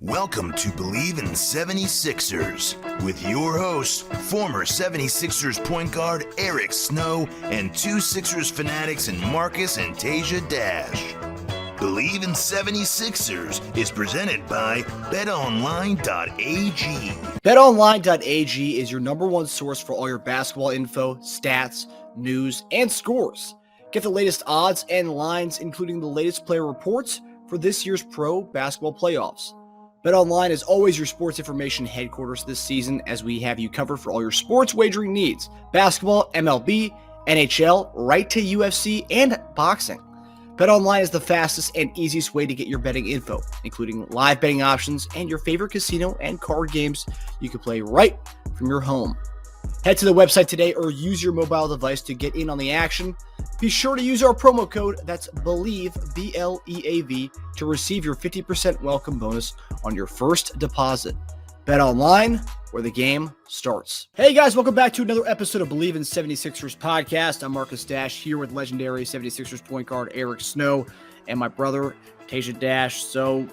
Welcome to Bleav In 76ers with your hosts, former 76ers point guard Eric Snow and two Sixers fanatics in Marcus and Teja Dash. Bleav In 76ers is presented by BetOnline.AG. BetOnline.AG is your number one source for all your basketball info, stats, news, and scores. Get the latest odds and lines, including the latest player reports for this year's pro basketball playoffs. BetOnline is always your sports information headquarters this season, as we have you covered for all your sports wagering needs. Basketball, MLB, NHL, right to UFC, and boxing. BetOnline is the fastest and easiest way to get your betting info, including live betting options and your favorite casino and card games you can play right from your home. Head to the website today or use your mobile device to get in on the action. Be sure to use our promo code, that's Bleav, B-L-E-A-V, to receive your 50% welcome bonus on your first deposit. Bet online, where the game starts. Hey guys, welcome back to another episode of Bleav In 76ers podcast. I'm Marcus Dash here with legendary 76ers point guard Eric Snow and my brother Teja Dash. So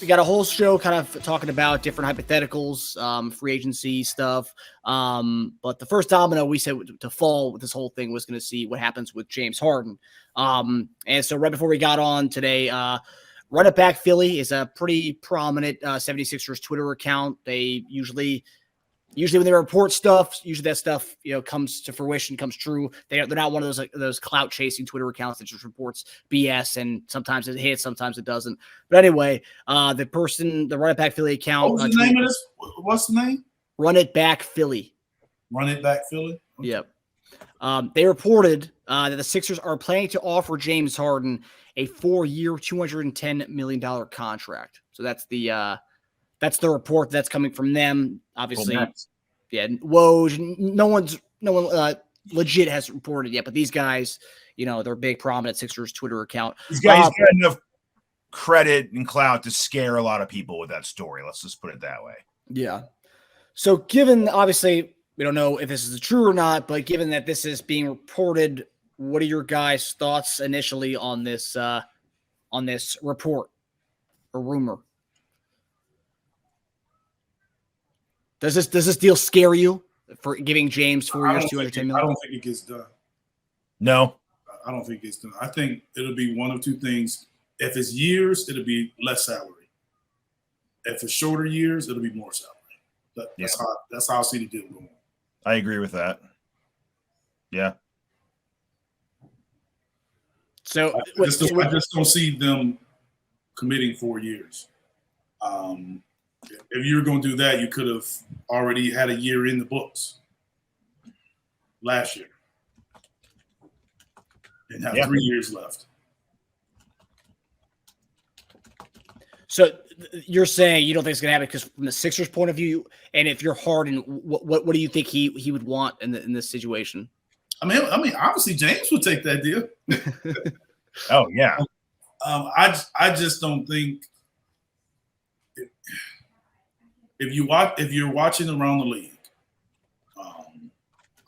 we got a whole show kind of talking about different hypotheticals, free agency stuff. But the first domino we said to fall with this whole thing was going to see what happens with James Harden. And so right before we got on today, Run It Back Philly is a pretty prominent 76ers Twitter account. They usually when they report stuff, usually that stuff, comes to fruition, comes true. They're not one of those clout chasing Twitter accounts that just reports BS, and sometimes it hits, sometimes it doesn't. But anyway, the Run It Back Philly account. What's the name of this? What's the name? Run It Back Philly. Run It Back Philly. Okay. Yep. They reported that the Sixers are planning to offer James Harden a 4-year, $210 million contract. So that's the report that's coming from them. Obviously, Woj. No one legit has reported yet, but these guys, they're a big prominent Sixers Twitter account. These guys get enough credit and clout to scare a lot of people with that story. Let's just put it that way. Yeah. So given, obviously, we don't know if this is true or not, but given that this is being reported, what are your guys' thoughts initially on this report or rumor? Does this deal scare you for giving James 4 years, $210 million? I don't think it gets done. No. I don't think it gets done. I think it'll be one of two things. If it's years, it'll be less salary. If it's shorter years, it'll be more salary. That's how I see the deal going. I agree with that. Yeah. So I just don't see them committing 4 years. If you were going to do that, you could have already had a year in the books last year and have 3 years left. So you're saying you don't think it's going to happen because from the Sixers' point of view, and if you're Harden, what do you think he would want in this situation? I mean, obviously James would take that deal. Oh yeah. I just don't think if you're watching around the league,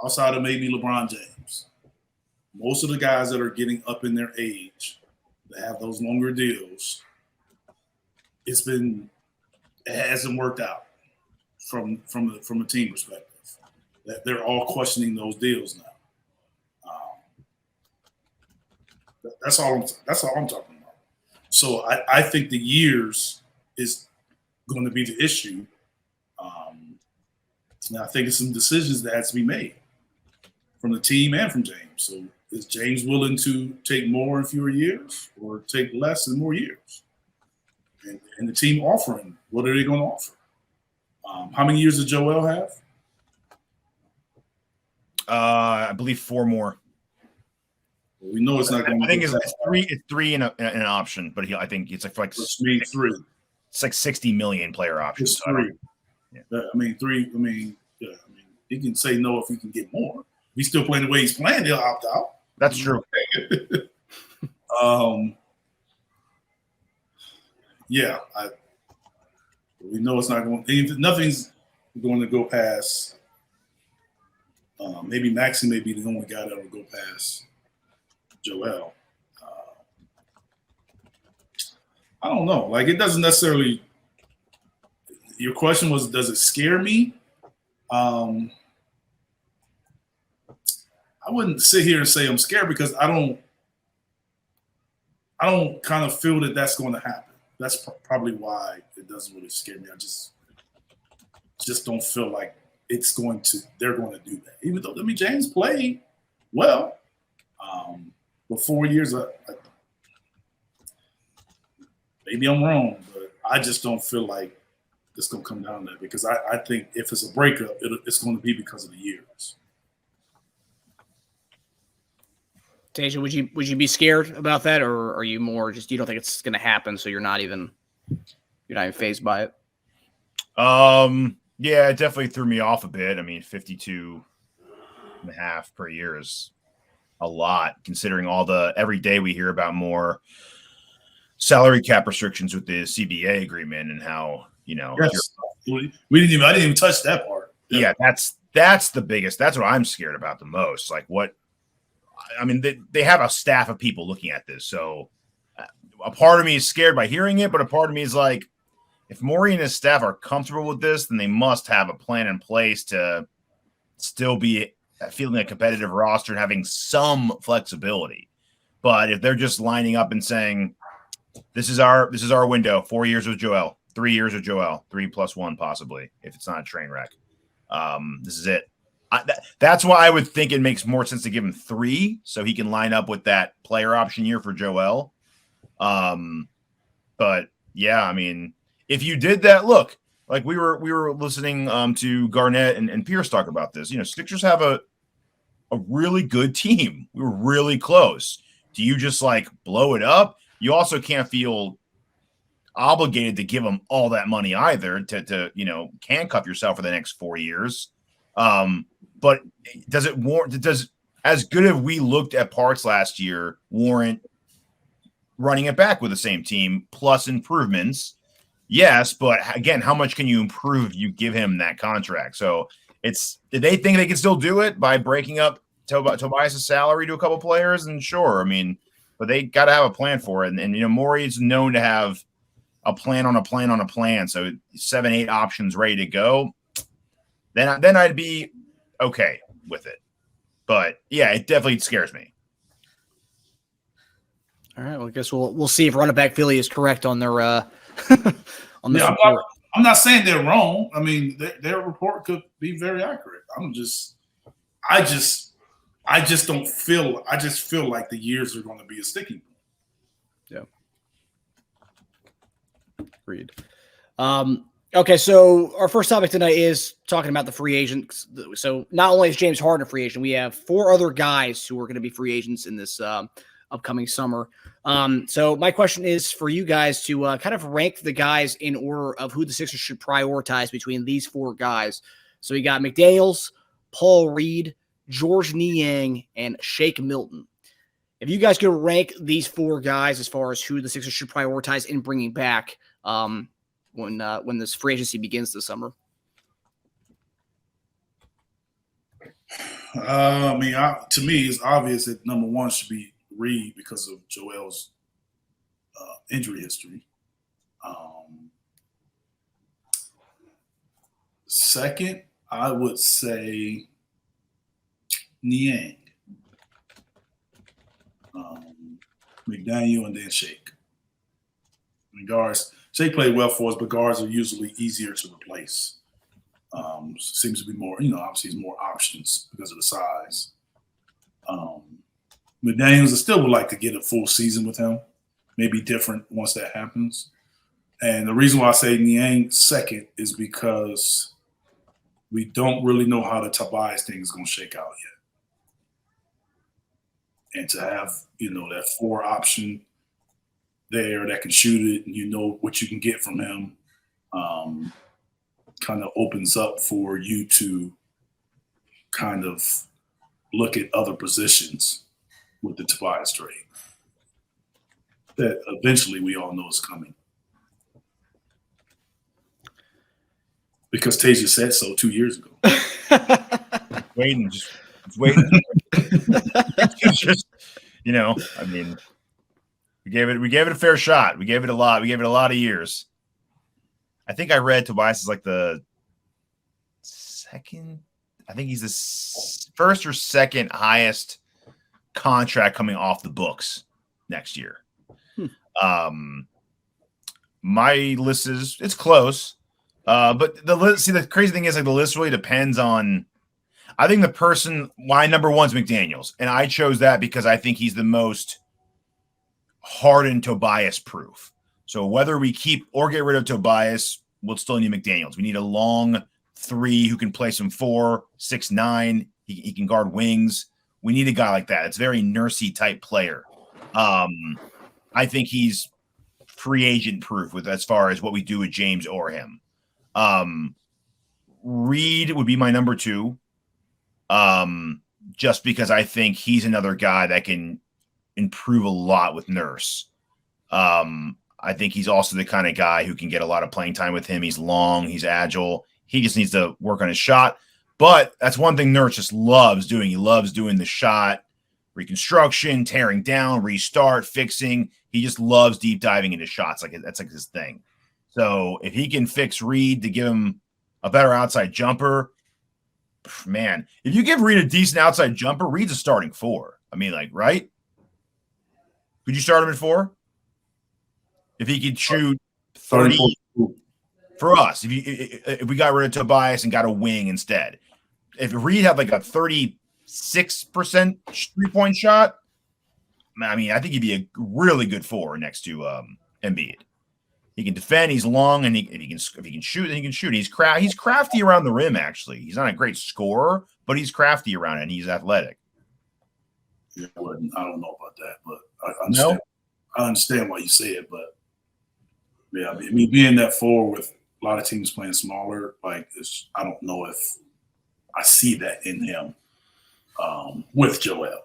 outside of maybe LeBron James, most of the guys that are getting up in their age that have those longer deals, it hasn't worked out from a team perspective. That they're all questioning those deals now. That's all I'm talking about. So I think the years is going to be the issue. Now I think it's some decisions that has to be made from the team and from James. So is James willing to take more in fewer years or take less in more years? And the team offering, what are they going to offer? How many years does Joel have? I believe 4 more. Well, we know it's not going to. I think it's three. It's 3 in an option, but I think it's like Which means 3. It's like 60 million player options. It's 3. I mean 3. I mean, he can say no if he can get more. If he's still playing the way he's playing, he'll opt out. That's true. Yeah, we know it's not going. Nothing's going to go past. Maybe Maxey may be the only guy that will go past Joel. I don't know. Like, it doesn't necessarily your question was, does it scare me? I wouldn't sit here and say I'm scared because I don't kind of feel that that's going to happen. That's probably why it doesn't really scare me. I just don't feel like they're going to do that. Even though, James played well. For 4 years, maybe I'm wrong, but I just don't feel like it's going to come down to that because I think if it's a breakup, it's going to be because of the years. Teja, would you be scared about that, or are you more just you don't think it's going to happen, so you're not even fazed by it? Yeah, it definitely threw me off a bit. I mean, 52.5 per year is a lot, considering every day we hear about more salary cap restrictions with the CBA agreement and how Yes. I didn't even touch that part. Yeah, that's the biggest. That's what I'm scared about the most. Like what. I mean, they have a staff of people looking at this. So a part of me is scared by hearing it, but a part of me is like, if Morey and his staff are comfortable with this, then they must have a plan in place to still be feeling a competitive roster and having some flexibility. But if they're just lining up and saying, this is our window, 4 years with Joel, 3 years with Joel, 3+1 possibly, if it's not a train wreck. This is it. That's why I would think it makes more sense to give him 3 so he can line up with that player option year for Joel. But yeah, I mean, if you did that, look, like we were listening to Garnett and Pierce talk about this. Sixers have a really good team. We were really close. Do you just like blow it up? You also can't feel obligated to give them all that money either to handcuff yourself for the next 4 years. But does as good as we looked at parts last year warrant running it back with the same team plus improvements? Yes, but again, how much can you improve if you give him that contract? So did they think they can still do it by breaking up Tobias' salary to a couple players? And sure, I mean, but they got to have a plan for it. And Morey's known to have a plan on a plan on a plan. So 7-8 options ready to go. Then I'd be okay with it. But yeah, it definitely scares me. All right. Well, I guess we'll see if running back Philly is correct on their on this report. I'm not saying they're wrong. I mean, their report could be very accurate. I just don't feel. I just feel like the years are going to be a sticking point. Yeah. Agreed. Okay, so our first topic tonight is talking about the free agents. So not only is James Harden a free agent, we have 4 other guys who are going to be free agents in this upcoming summer. So my question is for you guys to kind of rank the guys in order of who the Sixers should prioritize between these 4 guys. So we got McDaniels, Paul Reed, George Niang, and Shake Milton. If you guys could rank these 4 guys as far as who the Sixers should prioritize in bringing back when this free agency begins this summer? To me, it's obvious that number 1 should be Reed because of Joel's injury history. Second, I would say Niang, McDaniel, and then Shake. I mean, guards. Shake played well for us, but guards are usually easier to replace. Seems to be more, obviously there's more options because of the size. McDaniels, I still would like to get a full season with him. Maybe different once that happens. And the reason why I say Niang second is because we don't really know how the Tobias thing is going to shake out yet. And to have, that 4 option there that can shoot it and what you can get from him kind of opens up for you to kind of look at other positions with the Tobias trade that eventually we all know is coming. Because Teja said so 2 years ago. waiting. I mean, we gave it a fair shot. We gave it a lot. We gave it a lot of years. I think I read Tobias is like the second. I think he's the first or second highest contract coming off the books next year. My list it's close. But the list, the crazy thing is like the list really depends on, I think the person, my number one's McDaniels. And I chose that because I think he's the most Harden Tobias proof. So whether we keep or get rid of Tobias, we'll still need McDaniels. We need a long 3 who can play some 4, 6, 9. He can guard wings. We need a guy like that. It's very nursey type player. I think he's free agent proof with as far as what we do with James or him. Reed would be my number 2. Just because I think he's another guy that can improve a lot with Nurse. I think he's also the kind of guy who can get a lot of playing time with him. He's long, he's agile. He just needs to work on his shot. But that's one thing Nurse just loves doing. He loves doing the shot, reconstruction, tearing down, restart, fixing. He just loves deep diving into shots. That's like his thing. So if he can fix Reed to give him a better outside jumper, man, if you give Reed a decent outside jumper, Reed's a starting 4. I mean, like, right? Could you start him at 4? If he could shoot 30 for us, if we got rid of Tobias and got a wing instead, if Reed had like a 36% 3-point shot, I mean, I think he'd be a really good 4 next to Embiid. He can defend. He's long, and if he can shoot, then he can shoot. He's crafty around the rim. Actually, he's not a great scorer, but he's crafty around it, and he's athletic. Yeah, I don't know about that, but I understand. No? I understand why you say it, but yeah, I mean, being that 4 with a lot of teams playing smaller, like I don't know if I see that in him with Joel.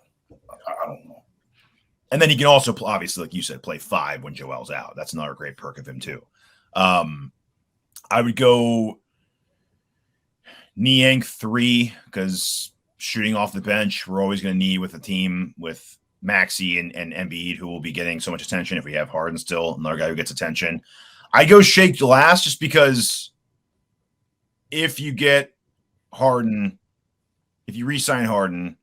I don't know. And then he can also, obviously, like you said, play 5 when Joel's out. That's another great perk of him, too. I would go Niang 3 because shooting off the bench, we're always going to need with a team with Maxey and Embiid, who will be getting so much attention if we have Harden still, another guy who gets attention. I go Shake last just because if you get Harden, if you re-sign Harden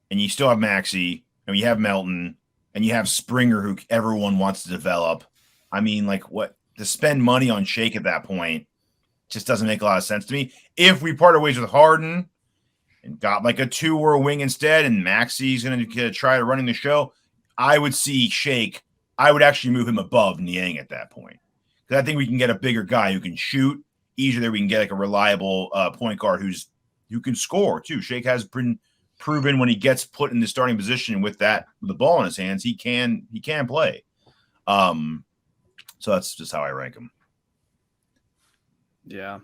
and you still have Maxey, and you have Melton, and you have Springer, who everyone wants to develop. I mean, like, what to spend money on Shake at that point just doesn't make a lot of sense to me. If we parted ways with Harden and got like a 2 or a wing instead, and Maxey's going to try to running the show, I would see Shake. I would actually move him above Niang at that point because I think we can get a bigger guy who can shoot easier. We can get like a reliable point guard who can score too. Shake has been proven when he gets put in the starting position with the ball in his hands, he can play. So that's just how I rank him. Yeah.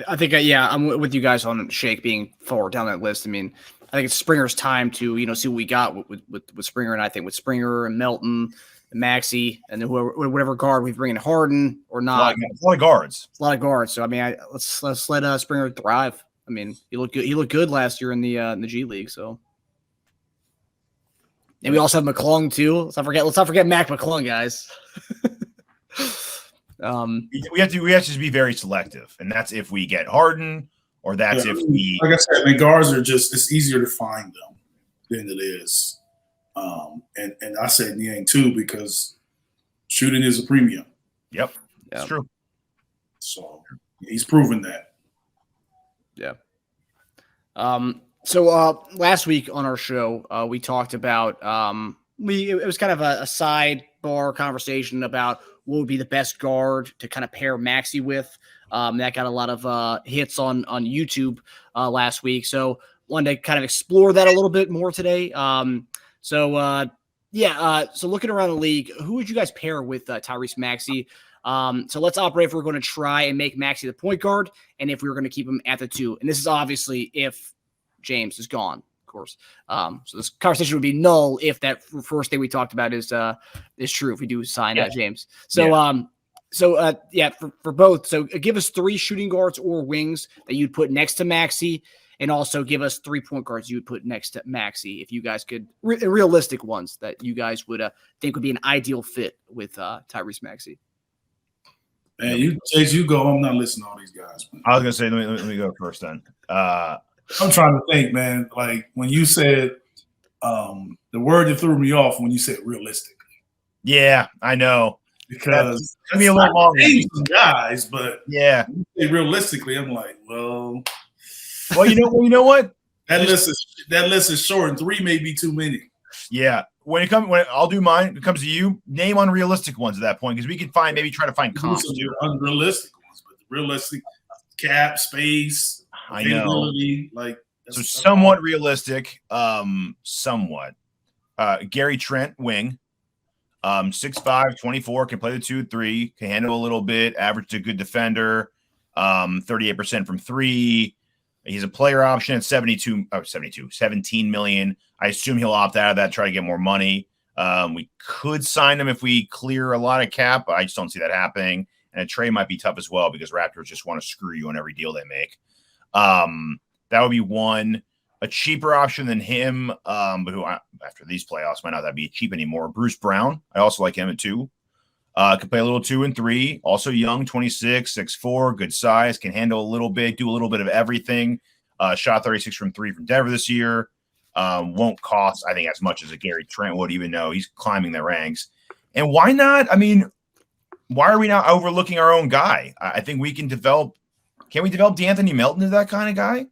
I think I'm with you guys on Shake being forward down that list. I mean, I think it's Springer's time to, see what we got with Springer. And I think with Springer and Melton and Maxey and then whatever guard we bring in Harden or not. It's a lot of guards. It's a lot of guards. So, I mean, let's let Springer thrive. I mean, he looked good. He looked good last year in the G League. So, and we also have McClung too. Let's not forget Mac McClung, guys. We have to just be very selective, and that's if we get Harden, or that's if we. Like I said, the guards are it's easier to find them than it is. And I said Niang too because shooting is a premium. Yep, that's true. So he's proven that. Yeah. So last week on our show, we talked about it was kind of a sidebar conversation about what would be the best guard to kind of pair Maxey with. That got a lot of hits on YouTube last week. So wanted to kind of explore that a little bit more today. So looking around the league, who would you guys pair with Tyrese Maxey? So let's operate if we're going to try and make Maxey the point guard and if we were going to keep him at the 2. And this is obviously if James is gone, of course. So this conversation would be null if that first thing we talked about is true, if we do sign James. So, for both. So give us 3 shooting guards or wings that you'd put next to Maxey, and also give us 3 point guards you would put next to Maxey if you guys could, realistic ones that you guys would think would be an ideal fit with Tyrese Maxey. Man, you go. I'm not listening to all these guys, man. I was gonna say, let me go first then. I'm trying to think, man. Like when you said the word that threw me off when you said realistic. Yeah, I know. Because I mean, a little longer. Some guys, but yeah, realistically, I'm like, well, you know what? That list is short, and 3 may be too many. Yeah, when I'll do mine. When it comes to you, name unrealistic ones at that point because we can try to find comps. Unrealistic ones, but the realistic cap space, availability, like so somewhat realistic. Somewhat. Gary Trent, wing. 6'5", 24, can play the 2-3, can handle a little bit, averaged a good defender, 38% from 3. He's a player option at 17 million. I assume he'll opt out of that, try to get more money. We could sign him if we clear a lot of cap, but I just don't see that happening. And a trade might be tough as well because Raptors just want to screw you on every deal they make. That would be one. A cheaper option than him, but who after these playoffs might not that be cheap anymore. Bruce Brown, I also like him at 2. Could play a little 2 and 3. Also young, 26, 6'4", good size, can handle a little bit, do a little bit of everything. Shot 36 from 3 from Denver this year. Won't cost, I think, as much as a Gary Trent would, even though he's climbing the ranks. And why not? I mean, why are we not overlooking our own guy? I think we can develop. Can we develop DeAnthony Melton into that kind of guy?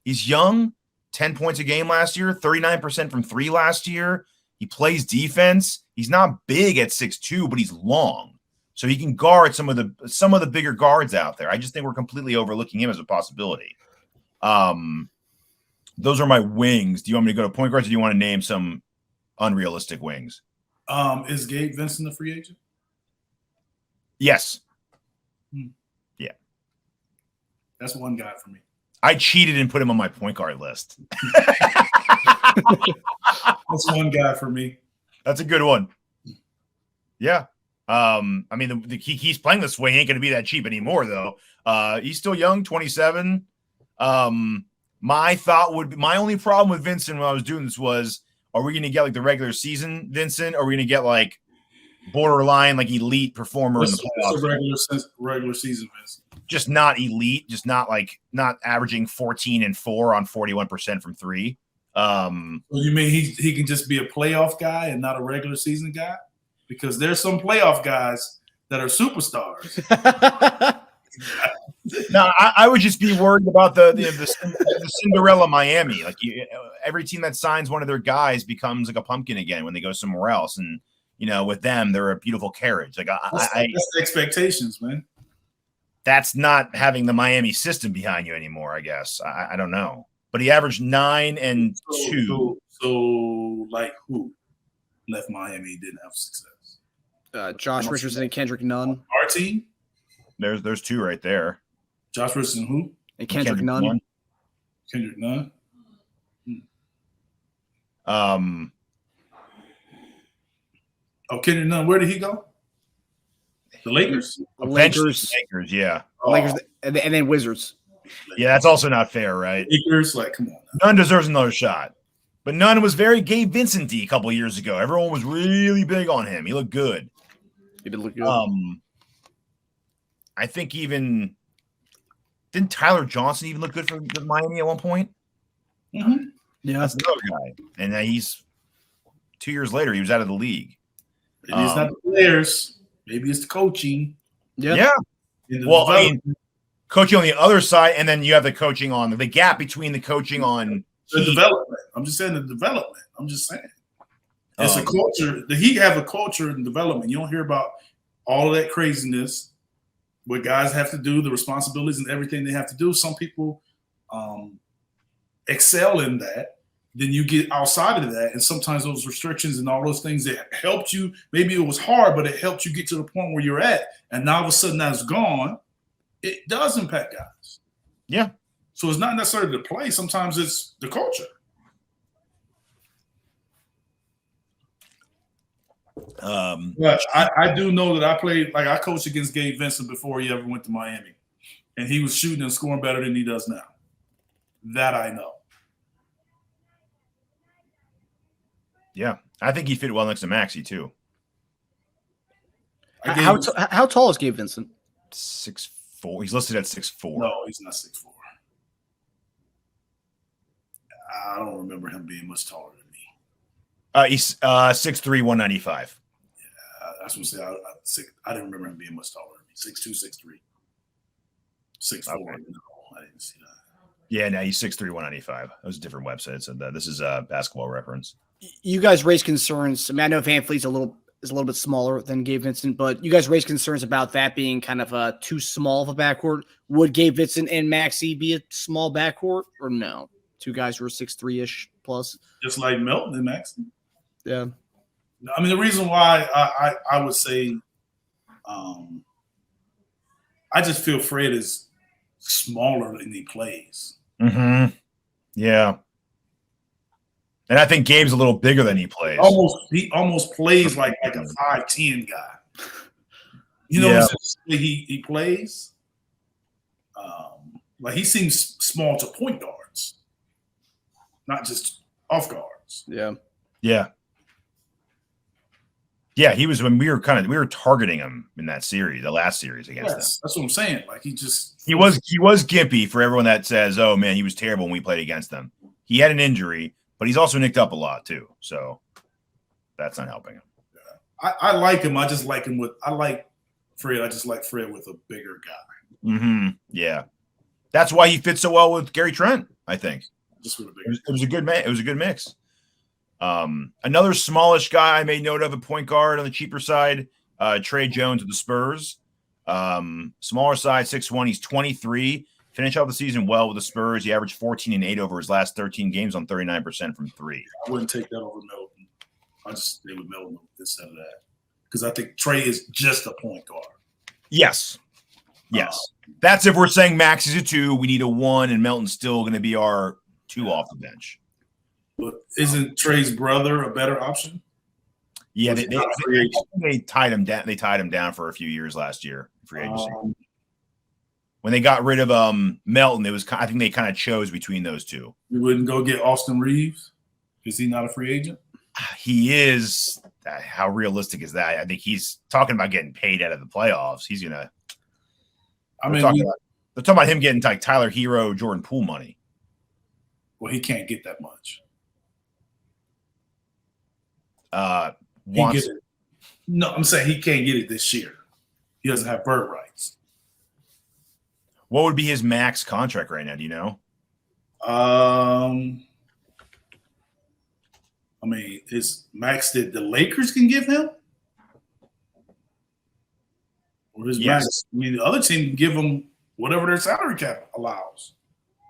He's young. 10 points a game last year, 39% from 3 last year. He plays defense. He's not big at 6'2", but he's long. So he can guard some of the bigger guards out there. I just think we're completely overlooking him as a possibility. Those are my wings. Do you want me to go to point guards or do you want to name some unrealistic wings? Is Gabe Vincent a free agent? Yes. Yeah. That's one guy for me. I cheated and put him on my point guard list. That's one guy for me. That's a good one. Yeah. I mean, he's playing this way. He ain't going to be that cheap anymore, though. He's still young, 27. My only problem with Vincent when I was doing this was, are we going to get like the regular season Vincent? Or are we going to get like borderline, like elite performer in the playoffs? Regular season Vincent. Just not elite, just not averaging 14 and 4 on 41% from 3. You mean he can just be a playoff guy and not a regular season guy? Because there's some playoff guys that are superstars. No, I would just be worried about the Cinderella Miami. Like every team that signs one of their guys becomes like a pumpkin again when they go somewhere else, and with them they're a beautiful carriage. Like that's the expectations, man. That's not having the Miami system behind you anymore, I guess. I don't know. But he averaged 9 and 2. So like who left Miami didn't have success? Josh Richardson and Kendrick Nunn. Our team? There's 2 right there. Josh Richardson who? And Kendrick Nunn. Kendrick Nunn? Kendrick Nunn, where did he go? The Lakers? Lakers, yeah. Lakers, and then Wizards. Yeah, that's also not fair, right? Lakers, like, come on. Nunn deserves another shot. But Nunn was very Gabe Vincent-y a couple of years ago. Everyone was really big on him. He looked good. He did look good. I think didn't Tyler Johnson even look good for Miami at one point? Mm-hmm. Yeah. That's another guy. And he's 2 years later, he was out of the league. Maybe it's not the players. Maybe it's the coaching. Yeah. Well, I mean, coaching on the other side, and then you have the coaching on the gap between the coaching on the development. I'm just saying the development. I'm just saying. It's a culture. The Heat have a culture and development. You don't hear about all of that craziness, what guys have to do, the responsibilities and everything they have to do. Some people excel in that. Then you get outside of that, and sometimes those restrictions and all those things that helped you, maybe it was hard, but it helped you get to the point where you're at, and now all of a sudden that's gone, it does impact guys. Yeah. So it's not necessarily the play. Sometimes it's the culture. But I do know that I coached against Gabe Vincent before he ever went to Miami, and he was shooting and scoring better than he does now. That I know. Yeah, I think he fit well next to Maxey too. How tall is Gabe Vincent? 6'4". He's listed at 6'4". No, he's not 6'4". I don't remember him being much taller than me. He's 6'3", 195. That's what I'm saying. I didn't remember him being much taller than me. 6'2", 6'3". 6'4". Okay. No, I didn't see that. Yeah, no, he's 6'3", 195. That was a different website. So this is a Basketball Reference. You guys raised concerns. I mean, I know Van Fleet's a little bit smaller than Gabe Vincent, but you guys raised concerns about that being kind of too small of a backcourt. Would Gabe Vincent and Maxey be a small backcourt or no? Two guys who are 6'3" plus. Just like Melton and Maxey. Yeah. I mean, the reason why I would say I just feel Fred is smaller than he plays. Mm-hmm. Yeah. And I think Gabe's a little bigger than he plays. He almost plays like a 5'10" guy. You know what I'm saying? He plays. Like he seems small to point guards, not just off guards. Yeah. Yeah. Yeah, he was when we were targeting him in that series, the last series against them. That's what I'm saying. Like he was gimpy for everyone that says, "Oh man, he was terrible when we played against them." He had an injury, but he's also nicked up a lot too, so that's not helping him. I like him. I just like him I like Fred. I just like Fred with a bigger guy. Mm-hmm. Yeah, that's why he fits so well with Gary Trent. I think just with a bigger. It was a good It was a good mix. Another smallish guy I made note of, a point guard on the cheaper side, Trey Jones of the Spurs. Smaller side, 6'1". He's 23. Finished off the season well with the Spurs. He averaged 14 and 8 over his last 13 games on 39% from three. I wouldn't take that over Melton. I just stay with Melton instead of that because I think Trey is just a point guard. Yes. That's if we're saying Max is a 2, we need a 1, and Melton's still going to be our 2 off the bench. But isn't Trey's brother a better option? Yeah, they tied him down. They tied him down for a few years last year, free agency. When they got rid of Melton, I think they kind of chose between those two. You wouldn't go get Austin Reeves? Is he not a free agent? He is. How realistic is that? I think he's talking about getting paid out of the playoffs. He's gonna. They're talking about him getting like Tyler Hero, Jordan Poole money. Well, he can't get that much. No, I'm saying he can't get it this year. He doesn't have bird rights. What would be his max contract right now? Do you know? I mean, his max that the Lakers can give him, or his max. I mean, the other team can give him whatever their salary cap allows,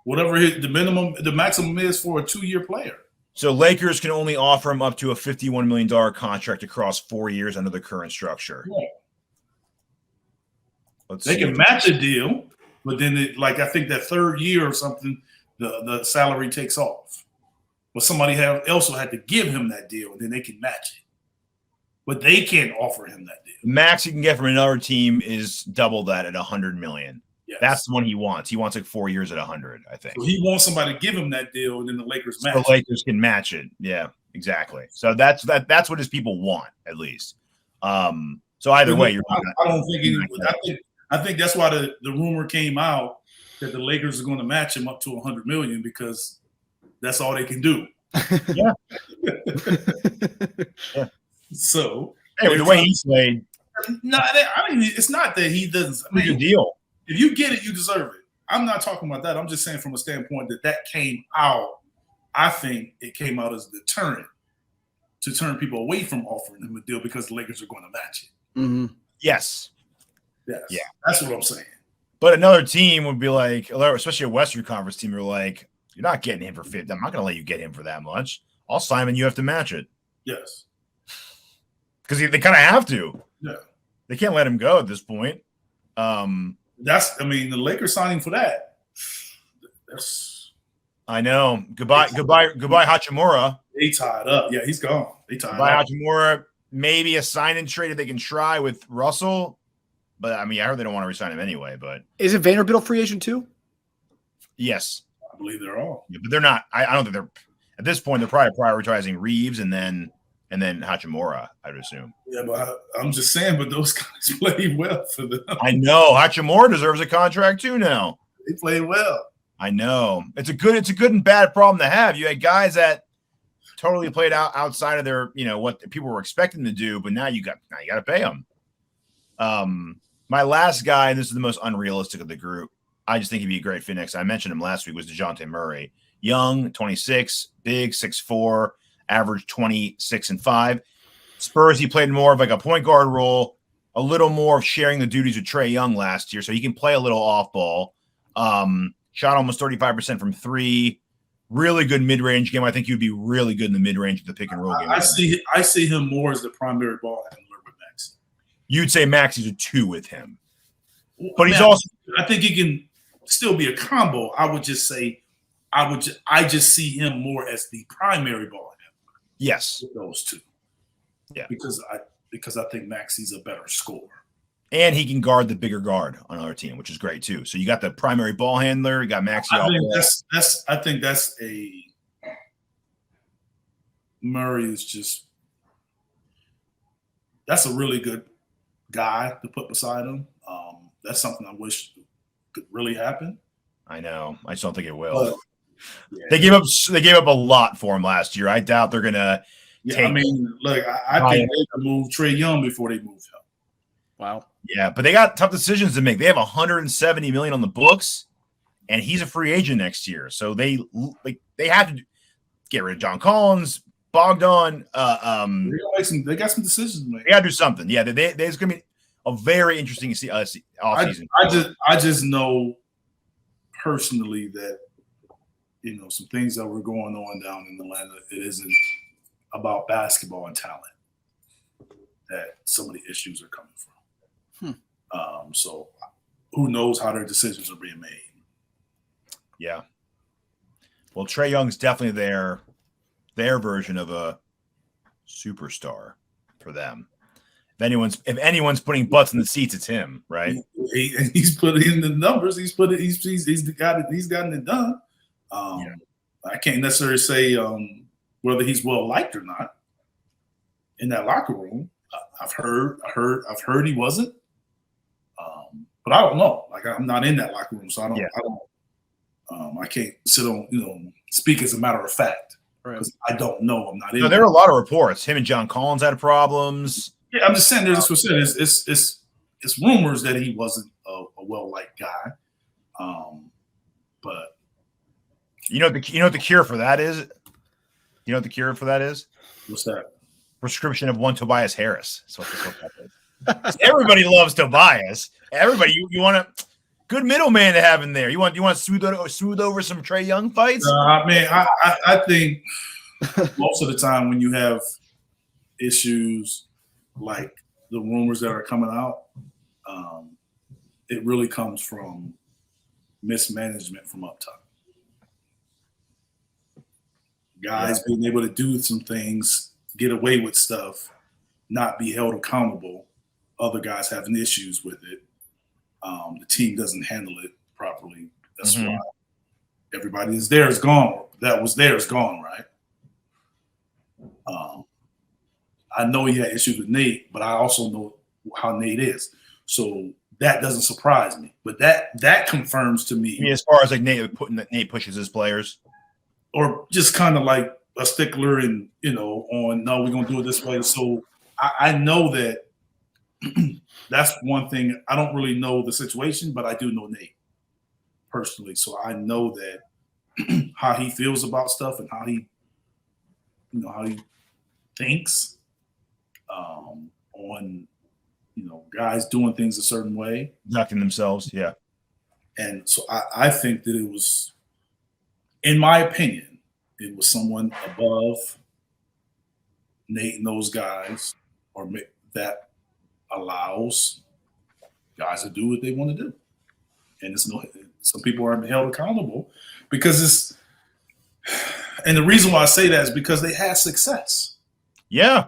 whatever the maximum is for a 2-year player. So Lakers can only offer him up to a $51 million contract across 4 years under the current structure. Yeah. They can match a deal, but then I think that 3rd year or something, the salary takes off. But somebody else will have to give him that deal, and then they can match it. But they can't offer him that deal. Max he can get from another team is double that at $100 million. Yes. That's the one he wants. He wants like 4 years at 100, I think. So he wants somebody to give him that deal, and then the Lakers match. The Lakers can match it. Yeah, exactly. So that's what his people want, at least. So either way, I don't think I think that's why the rumor came out that the Lakers are going to match him up to $100 million because that's all they can do. Yeah. Yeah. So anyway, the way he played. No, I mean it's not that he doesn't. I mean, good deal. If you get it, you deserve it. I'm not talking about that. I'm just saying from a standpoint that came out. I think it came out as a deterrent to turn people away from offering him a deal because the Lakers are going to match it. Mm-hmm. Yes. Yes. Yeah. That's what I'm saying. But another team would be like, especially a Western Conference team, you're like, you're not getting him for 50. I'm not going to let you get him for that much. I'll sign him and you have to match it. Yes. Because they kind of have to. Yeah. They can't let him go at this point. The Lakers signing for that. I know. Goodbye, Hachimura. They tied up. Yeah, he's gone. They tied Goodbye, up. Hachimura. Maybe a sign and trade if they can try with Russell. But I mean, I heard they don't want to resign him anyway. But is it Vanderbilt free agent too? Yes. I believe they're all. Yeah, but they're not. I don't think they're at this point. They're probably prioritizing Reeves and then and then Hachimura, I would assume. Yeah, but I'm just saying, but those guys played well for them. I know Hachimura deserves a contract too now. They played well. I know it's a good and bad problem to have. You had guys that totally played outside of their, what people were expecting to do, but now you got to pay them. My last guy, and this is the most unrealistic of the group, I just think he'd be a great fit next. I mentioned him last week, was DeJounte Murray. Young, 26, big, 6'4", average 26 and 5. Spurs, he played more of like a point guard role, a little more of sharing the duties with Trae Young last year, so he can play a little off ball. Shot almost 35% from 3. Really good mid-range game. I think he'd be really good in the mid-range of the pick and roll game. I see him more as the primary ball handler with Maxey. You'd say Maxey's a 2 with him. But he's also – I think he can still be a combo. I would just say I just see him more as the primary ball handler. Yes. With those two. Yeah. Because I think Maxey's a better scorer. And he can guard the bigger guard on our team, which is great too. So you got the primary ball handler, you got Maxey. I think that's a Murray is just that's a really good guy to put beside him. That's something I wish could really happen. I know. I just don't think it will. But, yeah. They gave up a lot for him last year. I doubt they're gonna. I mean, look, I think they could move Trae Young before they move him. Wow. Yeah, but they got tough decisions to make. They have $170 million on the books, and he's a free agent next year. So they have to get rid of John Collins, Bogdan. They got some decisions to make. They got to do something. Yeah, there's going to be a very interesting offseason. I just know personally that some things that were going on down in Atlanta. It isn't about basketball and talent that some of the issues are coming from. So who knows how their decisions are being made? Yeah. Well, Trae Young's definitely their version of a superstar for them. If anyone's putting butts in the seats, it's him, right? He's putting in the numbers. He's gotten it done. I can't necessarily say whether he's well liked or not in that locker room. I've heard he wasn't. But I don't know. Like, I'm not in that locker room, so I can't sit on, speak as a matter of fact because I don't know. I'm not in. No, there are a lot of reports. Him and John Collins had problems. Yeah, I'm just saying. There's what I said. It's rumors that he wasn't a well-liked guy. But you know what the cure for that is? You know what the cure for that is? What's that? Prescription of one Tobias Harris. That's what that is. Everybody loves Tobias. Everybody, you want a good middleman to have in there. You want to smooth over some Trae Young fights. I think most of the time when you have issues like the rumors that are coming out, it really comes from mismanagement from up top. Guys being able to do some things, get away with stuff, not be held accountable. Other guys having issues with it. The team doesn't handle it properly. That's why everybody is there is gone. That was there is gone, right? I know he had issues with Nate, but I also know how Nate is. So that doesn't surprise me. But that confirms to me. As far as like Nate pushes his players. Or just kind of like a stickler and, on, no, we're going to do it this way. So I know that that's one thing. I don't really know the situation, but I do know Nate personally. So I know that how he feels about stuff and how he thinks on, guys doing things a certain way. Knocking themselves, yeah. And so I think that it was, in my opinion, it was someone above Nate and those guys, or that allows guys to do what they want to do. And some people are held accountable because and the reason why I say that is because they had success. Yeah.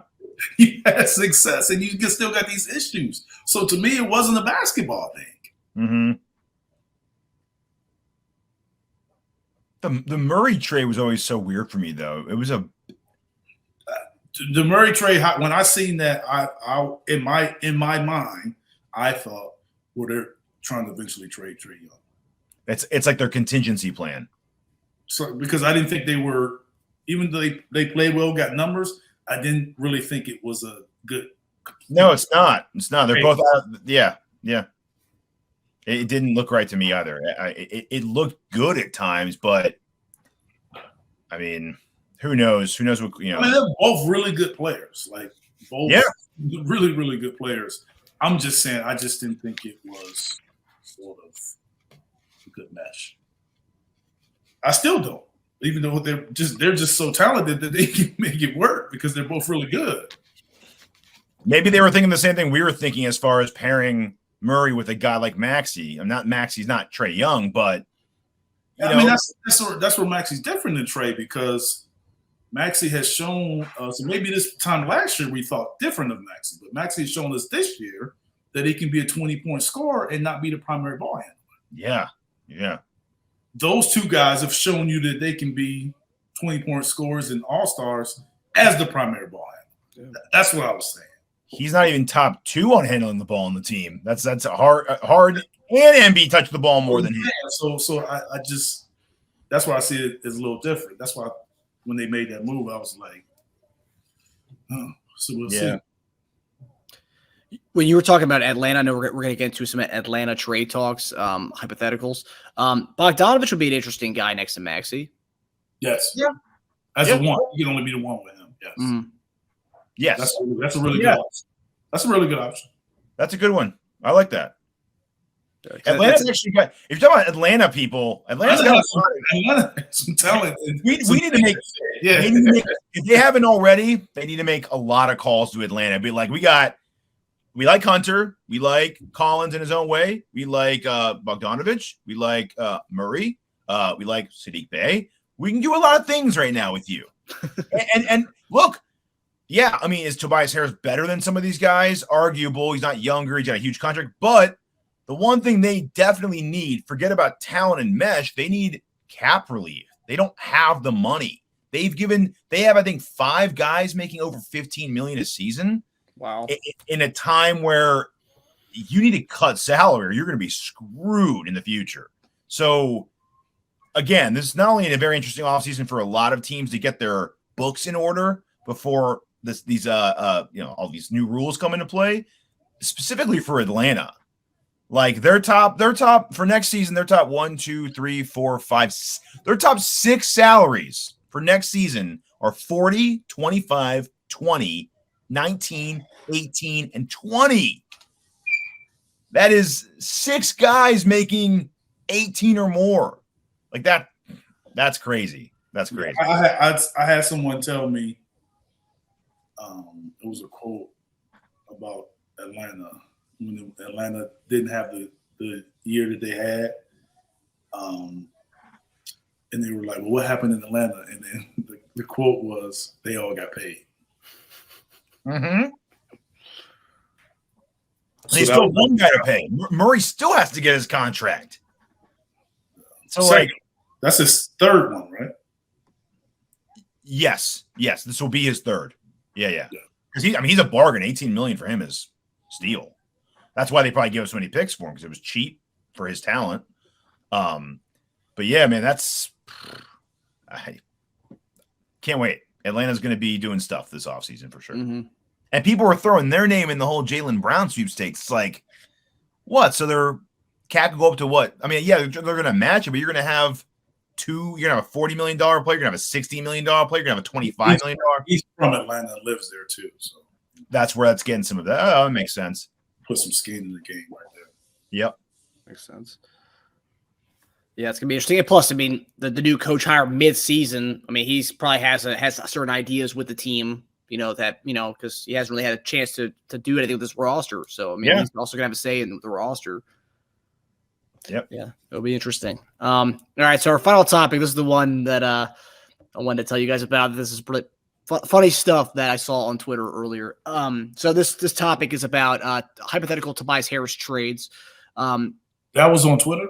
You had success and you still got these issues. So to me, it wasn't a basketball thing. The Murray trade was always so weird for me, though. It was The Murray trade, when I seen that, I in my mind, I thought, well, they're trying to eventually trade Trae Young. It's like their contingency plan. So because I didn't think they were, even though they played well, got numbers, I didn't really think it was a good. No, it's not. It's not. They're both out. Yeah. It didn't look right to me either. It looked good at times, but I mean, who knows? Who knows what I mean, they're both really good players. Like both, really, really good players. I'm just saying, I just didn't think it was sort of a good match. I still don't, even though they're just so talented that they can make it work because they're both really good. Maybe they were thinking the same thing we were thinking as far as pairing Murray with a guy like Maxey. Maxey's not Trae Young, but I mean that's where Maxey's different than Trae because Maxey has shown us, and maybe this time last year we thought different of Maxey, but Maxey has shown us this year that he can be a 20-point scorer and not be the primary ball handler. Yeah. Those two guys have shown you that they can be 20-point scorers and all-stars as the primary ball handler. Yeah. That's what I was saying. He's not even top 2 on handling the ball on the team. That's hard, and Embiid touched the ball more than him. So I just that's why I see it as a little different. That's why when they made that move, I was like, so we'll see. When you were talking about Atlanta, I know we're going to get into some Atlanta trade talks, hypotheticals. Bogdanovich would be an interesting guy next to Maxey. Yes. Yeah. As a one, you can only be the one with him. Yes. Mm-hmm. Yes. That's a really good option. That's a really good option. That's a good one. I like that. Atlanta's actually got. If you're talking about Atlanta people, Atlanta's got some talent. We need to make. Yeah. If they haven't already, they need to make a lot of calls to Atlanta. Be like, we like Hunter. We like Collins in his own way. We like Bogdanovich. We like Murray. We like Sadiq Bey. We can do a lot of things right now with you. and look, yeah, I mean, is Tobias Harris better than some of these guys? Arguable. He's not younger. He's got a huge contract. But the one thing they definitely need, forget about talent and mesh, they need cap relief. They don't have the money. They have, I think, 5 guys making over $15 million a season. Wow. In a time where you need to cut salary or you're going to be screwed in the future. So, again, this is not only a very interesting offseason for a lot of teams to get their books in order before all these new rules come into play, specifically for Atlanta. Like their top for next season, their top 1, 2, 3, 4, 5, their top 6 salaries for next season are 40, 25, 20, 19, 18, and 20. That is 6 guys making 18 or more. Like that. That's crazy. That's crazy. I had someone tell me it was a quote about Atlanta when Atlanta didn't have the year that they had. And they were like, well, what happened in Atlanta? And then the quote was, they all got paid. Mm-hmm. So he's still one guy to pay. Murray still has to get his contract. So that's his 3rd one, right? Yes. This will be his 3rd. Yeah. Because he's a bargain. $18 million for him is steal. That's why they probably give us so many picks for him, because it was cheap for his talent. But yeah, man, I can't wait. Atlanta's going to be doing stuff this offseason for sure. Mm-hmm. And people were throwing their name in the whole Jaylen Brown sweepstakes. It's like, what? So their cap could go up to what? I mean, yeah, they're going to match it, but you're going to have you're going to have a $40 million player, you're going to have a $60 million player, you're going to have a $25 million. He's from Atlanta and lives there too. So that's where that's getting some of that. Oh, that makes sense. Put some skin in the game right there. Yep. Makes sense. Yeah, it's gonna be interesting. And plus, I mean, the new coach hire mid-season. I mean, he's probably has certain ideas with the team. Because he hasn't really had a chance to do anything with this roster. So I mean, he's also gonna have a say in the roster. Yep. Yeah, it'll be interesting. All right. So our final topic. This is the one that I wanted to tell you guys about. This is pretty funny stuff that I saw on Twitter earlier. So this topic is about hypothetical Tobias Harris trades. That was on Twitter?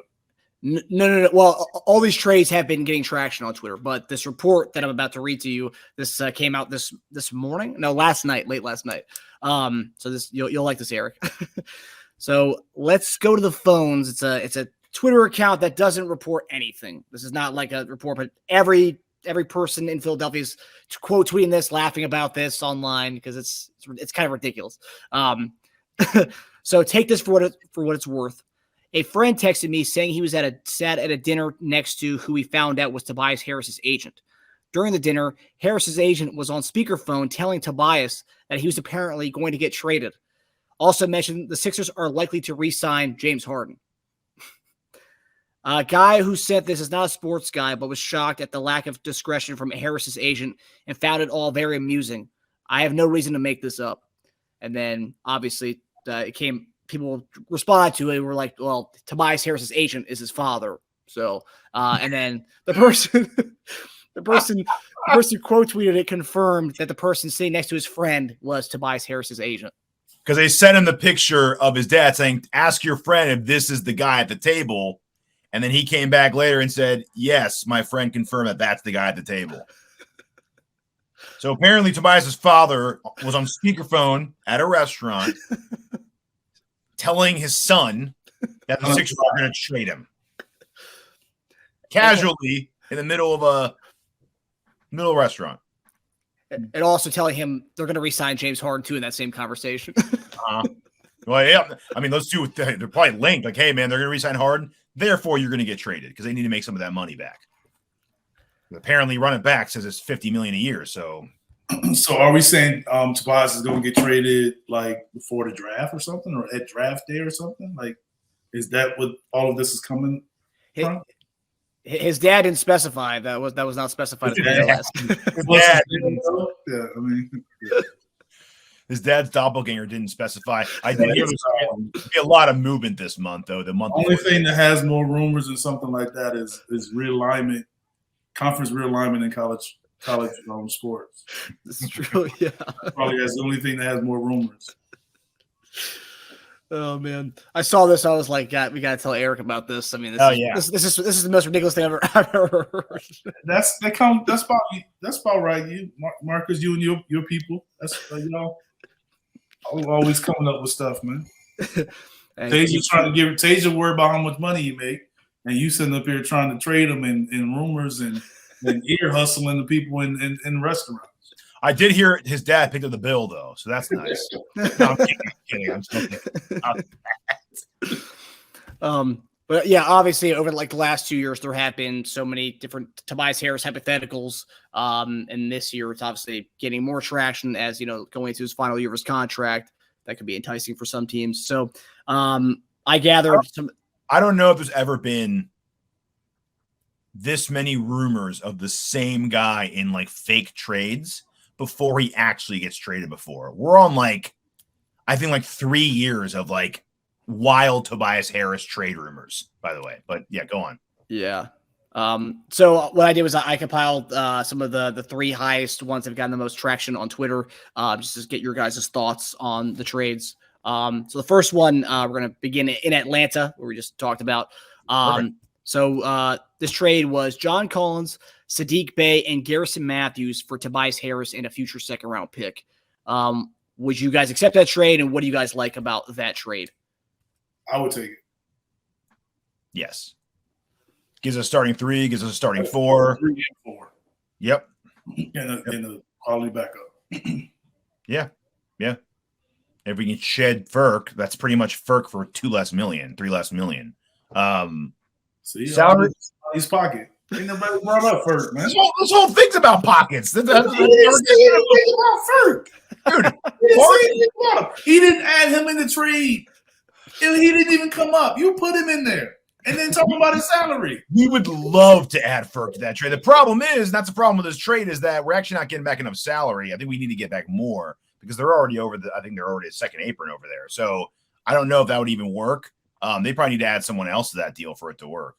No. Well, all these trades have been getting traction on Twitter, but this report that I'm about to read to you, this came out this morning. No, late last night. So this you'll like this, Eric. So let's go to the phones. It's a Twitter account that doesn't report anything. This is not like a report, but every person in Philadelphia is quote tweeting this, laughing about this online because it's kind of ridiculous. So take this for what it's worth. A friend texted me saying he was sat at a dinner next to who he found out was Tobias Harris's agent. During the dinner, Harris's agent was on speakerphone telling Tobias that he was apparently going to get traded. Also mentioned the Sixers are likely to re-sign James Harden. A guy who sent this is not a sports guy, but was shocked at the lack of discretion from Harris's agent and found it all very amusing. I have no reason to make this up. And then obviously people responded to it. Were like, well, Tobias Harris's agent is his father. So, and then the person quote tweeted it confirmed that the person sitting next to his friend was Tobias Harris's agent. Because they sent him the picture of his dad saying, ask your friend if this is the guy at the table. And then he came back later and said, yes, my friend confirmed that that's the guy at the table. So apparently Tobias's father was on speakerphone at a restaurant telling his son that the Sixers are going to trade him. Casually in the middle of a restaurant. And also telling him they're going to re-sign James Harden too in that same conversation. Well, yeah. I mean, those two, they're probably linked. Like, hey, man, they're going to re-sign Harden. Therefore, you're going to get traded because they need to make some of that money back. Apparently, Run It Back says it's $50 million a year. So are we saying Tobias is going to get traded like before the draft or something, or at draft day or something? Like, is that what all of this is coming from? His dad didn't specify. That was not specified. Yeah, I mean, yeah. His dad's doppelganger didn't specify. I did hear there's going to be a lot of movement this month, though. The only thing that has more rumors and something like that is realignment, conference realignment in college sports. This is true. Yeah, probably that's the only thing that has more rumors. Oh man, I saw this. I was like, we got to tell Eric about this. I mean, this is the most ridiculous thing I've ever heard. That's about right. You, Marcus, you and your people. That's always coming up with stuff, man. Teja's trying to give Teja worry about how much money you make, and you sitting up here trying to trade them in rumors and ear hustling the people in restaurants. I did hear his dad picked up the bill, though, so that's nice. No, I'm kidding. I'm still kidding. But yeah, obviously over like the last 2 years, there have been so many different Tobias Harris hypotheticals. And this year, it's obviously getting more traction as, going into his final year of his contract. That could be enticing for some teams. So I gather I don't know if there's ever been this many rumors of the same guy in like fake trades before he actually gets traded before. We're on I think 3 years of wild Tobias Harris trade rumors, by the way. But yeah, go on. Yeah. So what I did was I compiled some of the three highest ones that have gotten the most traction on Twitter, just to get your guys' thoughts on the trades. So the first one, we're going to begin in Atlanta, where we just talked about. So this trade was John Collins, Sadiq Bey, and Garrison Matthews for Tobias Harris and a future second-round pick. Would you guys accept that trade, and what do you guys like about that trade? I would take it. Yes. Gives us a starting 3, gives us a starting 4. 3 and 4. Yep. And a quality backup. Yeah. If we can shed Furk, that's pretty much Furk for 3 less million. See, salary, his pocket. Ain't nobody brought up Furk, man. This whole thing's about pockets. He didn't say anything about Furk. Dude, he didn't add him in the trade. He didn't even come up. You put him in there. And then talking about his salary. We would love to add Furk to that trade. The problem is, that's the problem with this trade, is that we're actually not getting back enough salary. I think we need to get back more because they're already I think they're already a second apron over there. So I don't know if that would even work. They probably need to add someone else to that deal for it to work.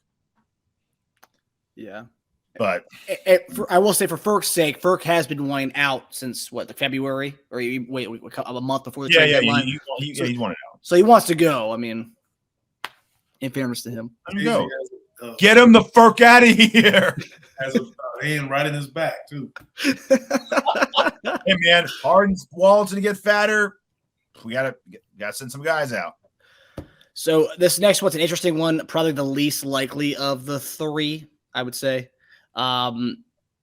Yeah. But I will say, for Furk's sake, Furk has been wanting out since February, or a month before the trade deadline. He wanted out. So he wants to go. I mean, in fairness to him, let him go. Get him the fuck out of here. Has a hand right in his back too. Hey man, Harden's wallets to get fatter. We gotta send some guys out. So this next one's an interesting one, probably the least likely of the three, I would say.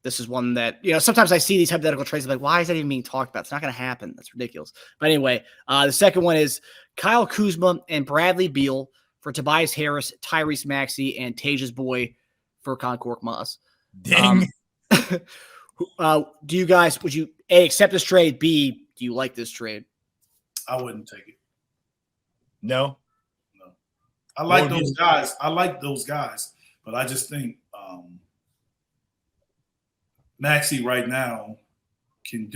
This is one that, sometimes I see these hypothetical trades. I'm like, why is that even being talked about? It's not going to happen. That's ridiculous. But anyway, the second one is Kyle Kuzma and Bradley Beal for Tobias Harris, Tyrese Maxey, and Teja's boy Furkan Korkmaz. Ding. Do you guys, would you A, accept this trade? B, do you like this trade? I wouldn't take it. No. I like those guys. But I just think Maxey right now can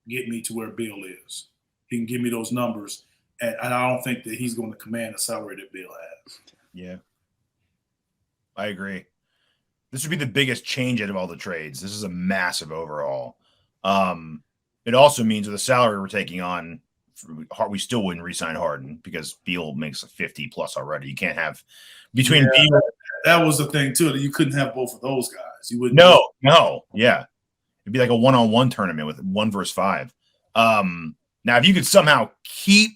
get me to where Bill is. He can give me those numbers, and I don't think that he's going to command the salary that Bill has. Yeah, I agree. This would be the biggest change out of all the trades. This is a massive overhaul. It also means with the salary we're taking on, we still wouldn't re-sign Harden because Beal makes a 50 plus already. You can't have between Beal. That was the thing too, that you couldn't have both of those guys. You wouldn't. No, yeah, it'd be like a one-on-one tournament with 1 versus 5. Now, if you could somehow keep,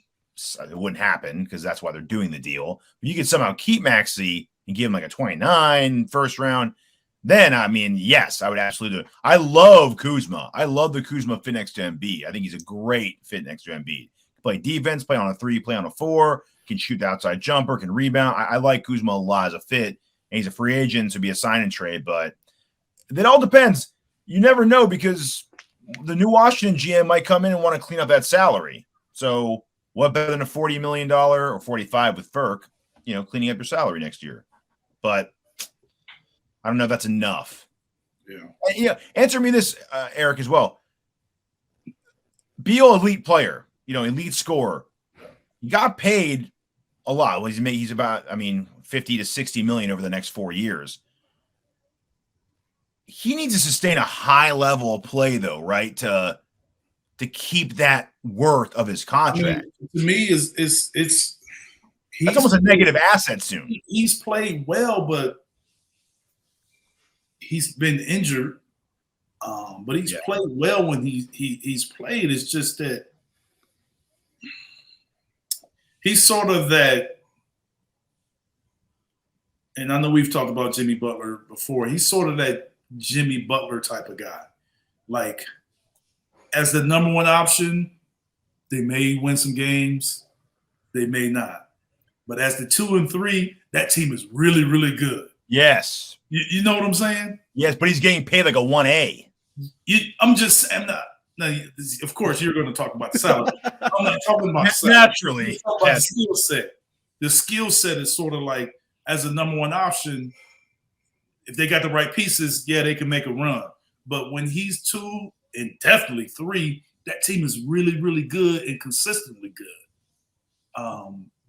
it wouldn't happen because that's why they're doing the deal. If you could somehow keep Maxey and give him like a 29 first round, then I mean, yes, I would absolutely do it. I love Kuzma. I love the Kuzma fit next to Embiid. I think he's a great fit next to Embiid. Play defense, play on a 3, play on a 4, can shoot the outside jumper, can rebound. I like Kuzma a lot as a fit, and he's a free agent, so be a sign and trade. But it all depends. You never know because the new Washington GM might come in and want to clean up that salary. So what better than a $40 million or 45 with Furk, cleaning up your salary next year. But I don't know if that's enough. Yeah. Answer me this, Eric, as well. Beal, elite player, elite scorer. He got paid a lot. He's about, 50 to 60 million over the next 4 years. He needs to sustain a high level of play, though, right? To keep that worth of his contract. To me, that's almost a negative asset soon. He's played well, but he's been injured. But he's played well when he's played. It's just that he's sort of that. And I know we've talked about Jimmy Butler before. He's sort of that Jimmy Butler type of guy. Like, as the number one option, they may win some games. They may not. But as the 2 and 3, that team is really, really good. Yes. You know what I'm saying? Yes, but he's getting paid like a 1A. I'm not. Now, of course, you're going to talk about the salary. I'm not talking about salary. Naturally. I'm talking about the skill set. The skill set is sort of like, as a number one option, if they got the right pieces, they can make a run. But when he's 2 and definitely 3, that team is really, really good and consistently good.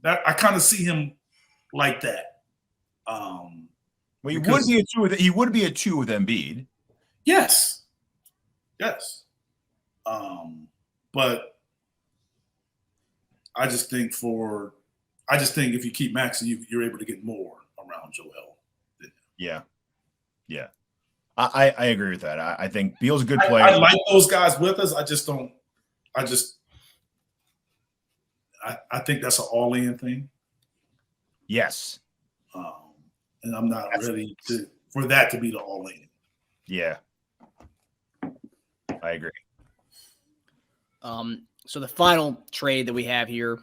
That I kind of see him like that. Well, he would be a 2 with Embiid. Yes. But I just think if you keep Maxey, you're able to get more around Joel. Yeah. I agree with that. I think Beal's a good player. I like those guys with us. I think that's an all-in thing. Yes. And I'm not ready for that to be the all-in. Yeah. I agree. So the final trade that we have here,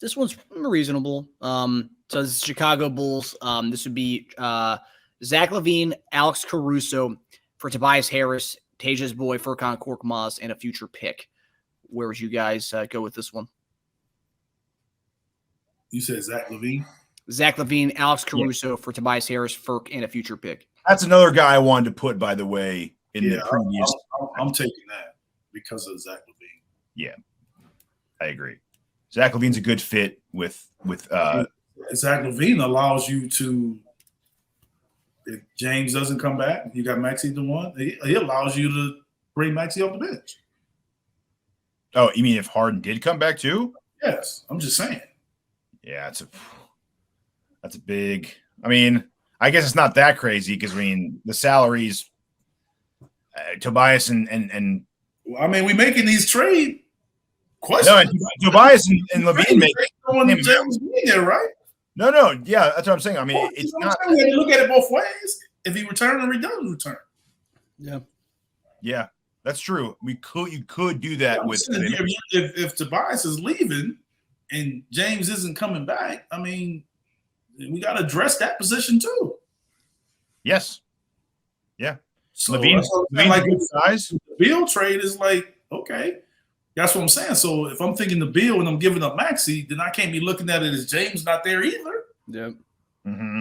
this one's reasonable. So this is Chicago Bulls. This would be Zach LaVine, Alex Caruso for Tobias Harris, Teja's boy Furkan Korkmaz, and a future pick. Where would you guys go with this one? You said Zach LaVine? Zach LaVine, Alex Caruso for Tobias Harris, Furk, and a future pick. That's another guy I wanted to put, by the way, in the previous. I'm taking that because of Zach LaVine. Yeah, I agree. Zach LaVine's a good fit with Zach LaVine allows you to, if James doesn't come back, you got Maxey the one. He allows you to bring Maxey off the bench. Oh, you mean if Harden did come back too? Yes, I'm just saying. Yeah, that's a big I mean, I guess it's not that crazy because, I mean, the salaries, Tobias and Well, I mean, we making these trade questions. no, and Tobias and LaVine make James being there, right? No, yeah, that's what I'm saying. I mean, it's not. We had to look at it both ways. If he returned or he doesn't return. Yeah, that's true. You could do that with if Tobias is leaving and James isn't coming back. I mean, we got to address that position too. Yes. Yeah. So LaVine like size. The Beal trade is like, okay, that's what I'm saying. So if I'm thinking the Beal and I'm giving up Maxey, then I can't be looking at it as James not there either. Yep. Mm-hmm.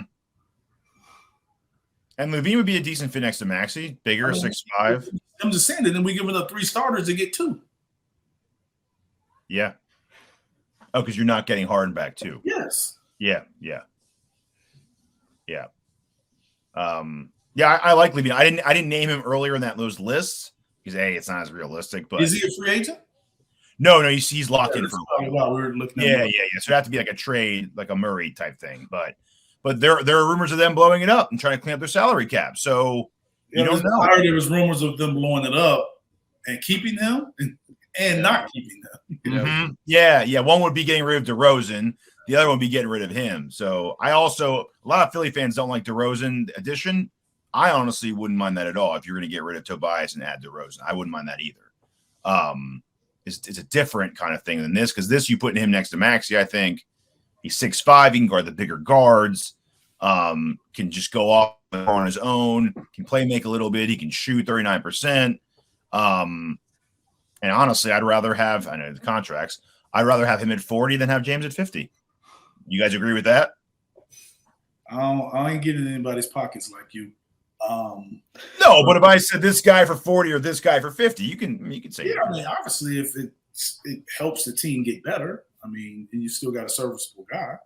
And LaVine would be a decent fit next to Maxey, bigger, 6'5". I'm just saying that then we're giving up 3 starters to get 2. Yeah. Oh, because you're not getting Harden back too. Yes. Yeah. I like LaVine. I didn't name him earlier in those lists because it's not as realistic. But is he a free agent? No, he's locked in for a while. We were looking. Yeah. So it'd have to be like a trade, like a Murray type thing. But there are rumors of them blowing it up and trying to clean up their salary cap. So you don't know. I heard there was rumors of them blowing it up and keeping him and not keeping them. You know? Mm-hmm. Yeah. One would be getting rid of DeRozan. The other one would be getting rid of him. So a lot of Philly fans don't like DeRozan addition. I honestly wouldn't mind that at all. If you're going to get rid of Tobias and add DeRozan, I wouldn't mind that either. It's a different kind of thing than this because this you put him next to Maxey. I think he's 6'5". He can guard the bigger guards. Can just go off on his own. Can play make a little bit. He can shoot 39%. And honestly, I'd rather have. I know the contracts. I'd rather have him at 40 than have James at 50. You guys agree with that? I ain't getting in anybody's pockets like you. No, but if I said this guy for 40 or this guy for 50, you can say. Yeah, I mean, obviously, if it helps the team get better, I mean, and you still got a serviceable guy.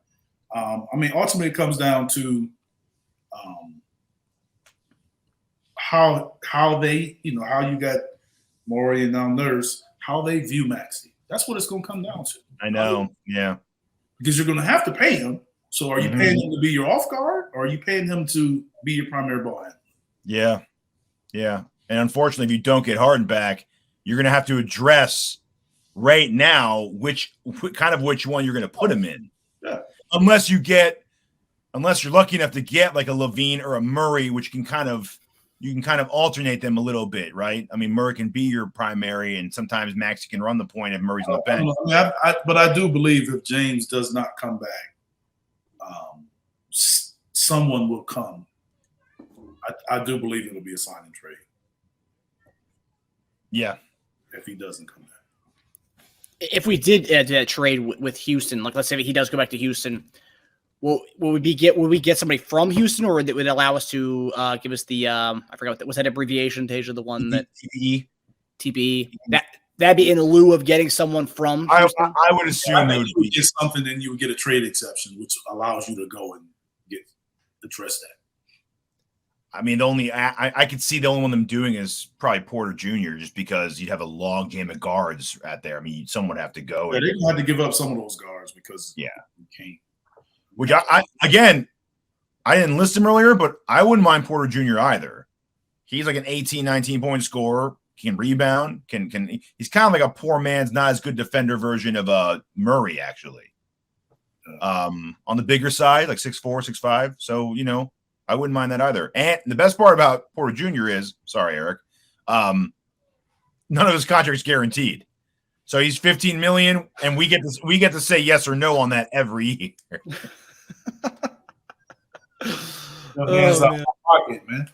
I mean, ultimately, it comes down to how they, how you got Morey and now Nurse, how they view Maxey. That's what it's going to come down to. I know, yeah. Because you're going to have to pay him. So are you paying him to be your off guard, or are you paying him to be your primary ball handler? Yeah. And unfortunately, if you don't get Harden back, you're going to have to address right now which one you're going to put him in. Yeah. Unless you're lucky enough to get like a LaVine or a Murray, which you can kind of alternate them a little bit, right? I mean, Murray can be your primary, and sometimes Maxey can run the point if Murray's on the bench. But I do believe if James does not come back, someone will come. I do believe it'll be a sign and trade. Yeah. If he doesn't come back. If we did do that trade with Houston, like let's say he does go back to Houston, will we get somebody from Houston, or would it allow us to give us the I forgot what was that abbreviation, Teja, the one that TPE? That'd be in lieu of getting someone from Houston? I would assume you would get something, then you would get a trade exception, which allows you to go and address that. I mean, the only I could see the only one them doing is probably Porter Jr. just because you'd have a long game of guards out there. I mean, someone would have to go. Yeah, they're going to have to give up some of those guards because you can't. Which I didn't list him earlier, but I wouldn't mind Porter Jr. either. He's like an 18, 19-point scorer, can rebound, can he's kind of like a poor man's not as good defender version of Murray, actually. On the bigger side, like 6'4", 6'5". So, I wouldn't mind that either. And the best part about Porter Jr. is, sorry, Eric, none of his contract is guaranteed. So he's $15 million, and we get to say yes or no on that every year. Pocket, man.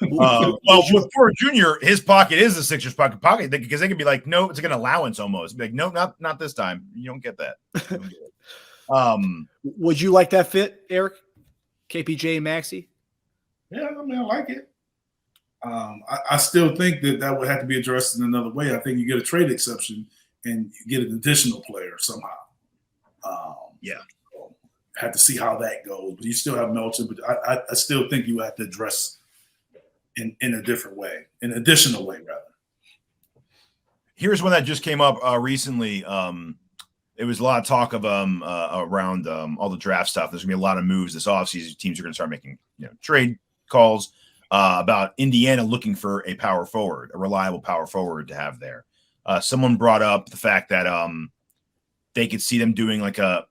Well, with Porter Jr., his pocket is the Sixers' pocket because they could be like, no, it's like an allowance almost. Be like, no, not this time. You don't get that. Would you like that fit, Eric? KPJ and Maxey? Yeah, I mean, I like it. I still think that would have to be addressed in another way. I think you get a trade exception and you get an additional player somehow. Have to see how that goes. But you still have Melton, but I still think you have to address in a different way, an additional way, rather. Here's one that just came up recently. it was a lot of talk of around all the draft stuff. There's gonna be a lot of moves this offseason. Teams are gonna start making trade calls about Indiana looking for a power forward, a reliable power forward to have there. Someone brought up the fact that they could see them doing like a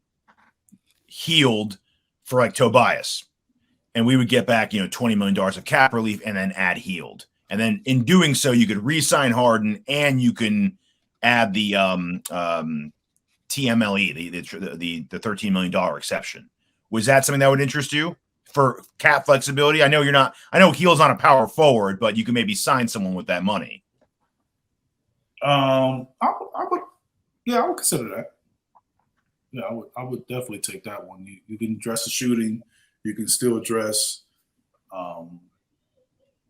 Healed for like Tobias, and we would get back $20 million of cap relief and then add Healed. And then in doing so, you could re-sign Harden and you can add the TMLE, the $13 million exception. Was that something that would interest you for cap flexibility? I know Heald's not a power forward, but you can maybe sign someone with that money. I would consider that. Yeah, I would definitely take that one. You can address the shooting. You can still address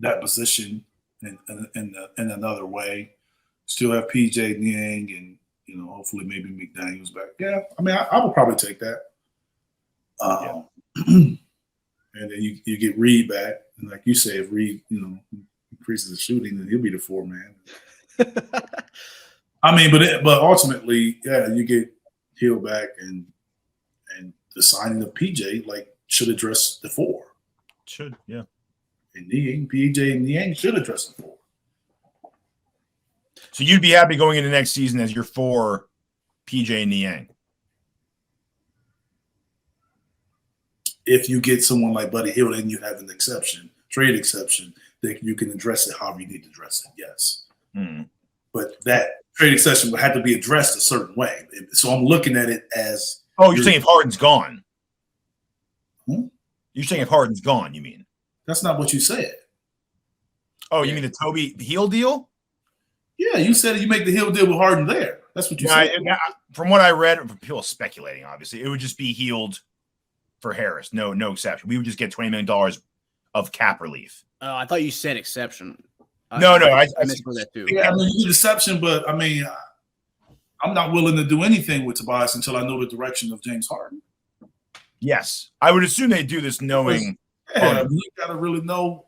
that position in another way. Still have PJ Niang and hopefully maybe McDaniels back. Yeah, I mean I would probably take that. And then you get Reed back, and like you say, if Reed increases the shooting, then he'll be the 4-man. I mean, but ultimately, yeah, you get Hill back, and the signing of PJ should address the 4. Should, yeah. And PJ and Niang should address the 4. So you'd be happy going into next season as your 4 PJ and Niang? If you get someone like Buddy Hield and you have an exception, trade exception, that you can address it however you need to address it, yes. But that trade exception would have to be addressed a certain way. So I'm looking at it as – oh, you're saying if Harden's gone. You're saying if Harden's gone, you mean? That's not what you said. Oh, you mean the Toby Hield deal? Yeah, you said you make the Hield deal with Harden there. That's what you said. From what I read, from people speculating, obviously, it would just be Hield for Harris. No exception. We would just get $20 million of cap relief. Oh, I thought you said exception. I misheard that too. Yeah, I mean, you need exception, but I mean, I'm not willing to do anything with Tobias until I know the direction of James Harden. Yes, I would assume they do this knowing. Yeah, you got to really know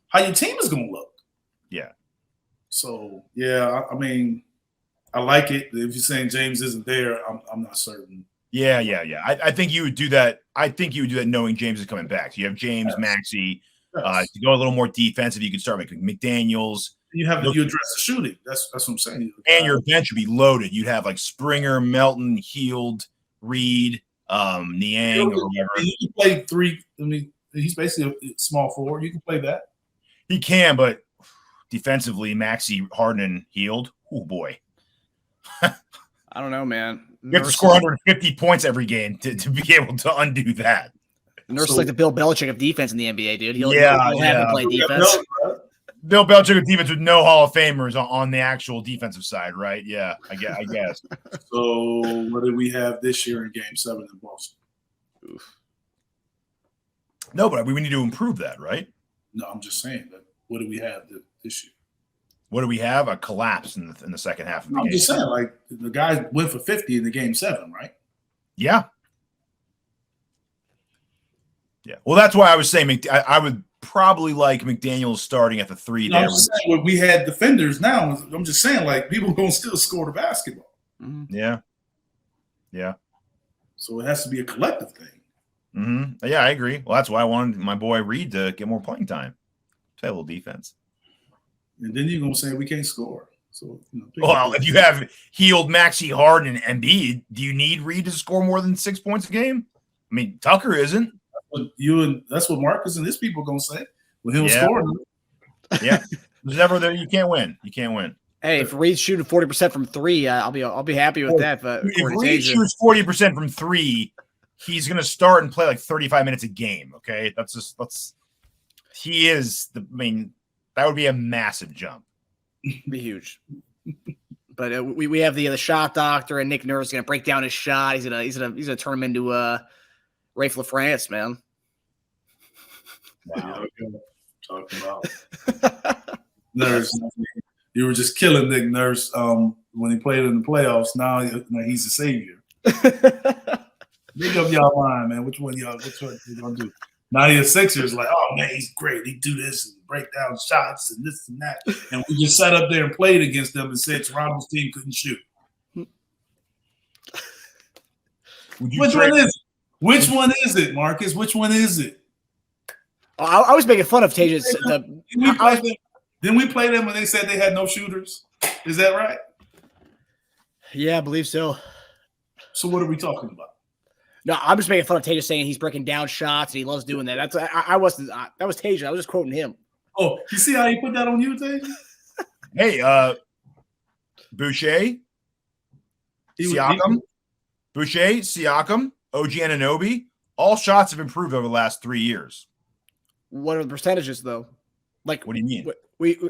how your team is going to look. Yeah. So yeah, I mean, I like it. If you're saying James isn't there, I'm not certain. Yeah. I think you would do that. I think you would do that knowing James is coming back. So you have James, Maxey. To go a little more defensive, you can start making McDaniels. You address the shooting. That's what I'm saying. And your bench would be loaded. You'd have like Springer, Melton, Heald, Reed, Niang, or whatever. He can play 3. I mean, he's basically a small forward. You can play that. He can, but defensively, Maxey, Harden, and Heald. Oh boy. I don't know, man. You have to score 150 points every game to be able to undo that. Nurse like the Bill Belichick of defense in the NBA, dude. He'll have him play defense. Bill Belichick of defense with no Hall of Famers on the actual defensive side, right? Yeah, I guess. So what did we have this year in Game 7 in Boston? Oof. No, but we need to improve that, right? No, I'm just saying that. What do we have this year? What do we have? A collapse in the second half of the game. I'm just saying, like, the guys went for 50 in the Game 7, right? Yeah. Yeah. Well, that's why I was saying I would probably like McDaniels starting at the 3 there. I'm just saying, we had defenders now. I'm just saying, like, people are going to still score the basketball. Mm-hmm. Yeah. So it has to be a collective thing. Mm-hmm. Yeah, I agree. Well, that's why I wanted my boy Reed to get more playing time. Play a little defense. And then you're going to say we can't score. So, well, if you have Heald, Maxey, Harden, and Embiid, do you need Reed to score more than 6 points a game? I mean, Tucker isn't. That's what Marcus and his people gonna say when he was scoring. Yeah, there's never there. You can't win. Hey, if Reed's shooting 40% from 3, I'll be happy with that. But if Reed shoots 40% from 3, he's gonna start and play like 35 minutes a game. Okay, he is the. I mean, that would be a massive jump. Be huge. But we have the shot doctor and Nick Nurse gonna break down his shot. He's gonna turn him into Rafe LaFrance, man. Wow. Talking about Nurse. You were just killing Nick Nurse when he played in the playoffs. Now he's a savior. Big up y'all line, man. Which one y'all gonna do? Now the Sixers like, oh man, he's great. He do this and break down shots and this and that. And we just sat up there and played against them and said Toronto's team couldn't shoot. Which one is it? Which one is it, Marcus? Which one is it? I was making fun of Teja's. Didn't we play them when they said they had no shooters? Is that right? Yeah, I believe so. So what are we talking about? No, I'm just making fun of Teja saying he's breaking down shots and he loves doing that. That was Teja. I was just quoting him. Oh, you see how he put that on you, Teja? Hey, Boucher, Siakam, OG Anunoby, all shots have improved over the last 3 years. What are the percentages, though? Like, what do you mean?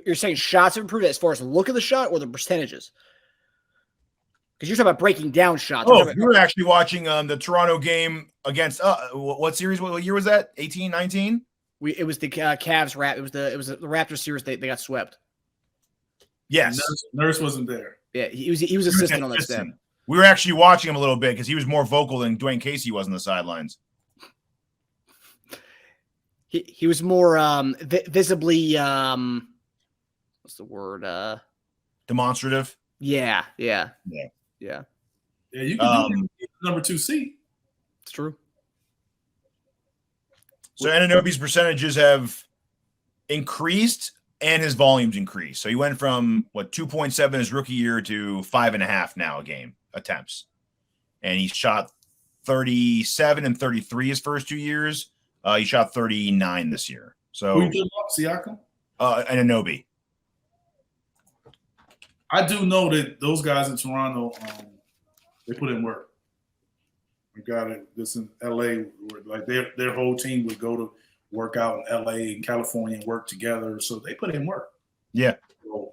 You're saying shots have improved as far as the look of the shot or the percentages? Because you're talking about breaking down shots. Oh, you were actually watching the Toronto game against what series? What year was that? 18, 19? It was the Cavs It was the Raptors series. They got swept. Yes, Nurse wasn't there. Yeah, he was assistant on that step. We were actually watching him a little bit because he was more vocal than Dwayne Casey was on the sidelines. He was more visibly what's the word? Demonstrative. Yeah. Yeah, you can do that. Number 2 seed. It's true. So Anunoby's percentages have increased and his volumes increased. So he went from 2.7 his rookie year to 5.5 now a game attempts. And he shot 37 and 33 his first 2 years. He shot 39 this year. So who you Siakam? Anunoby. I do know that those guys in Toronto, they put in work. We got it. This in LA, like their whole team would go to work out in LA and California and work together. So they put in work. Yeah. So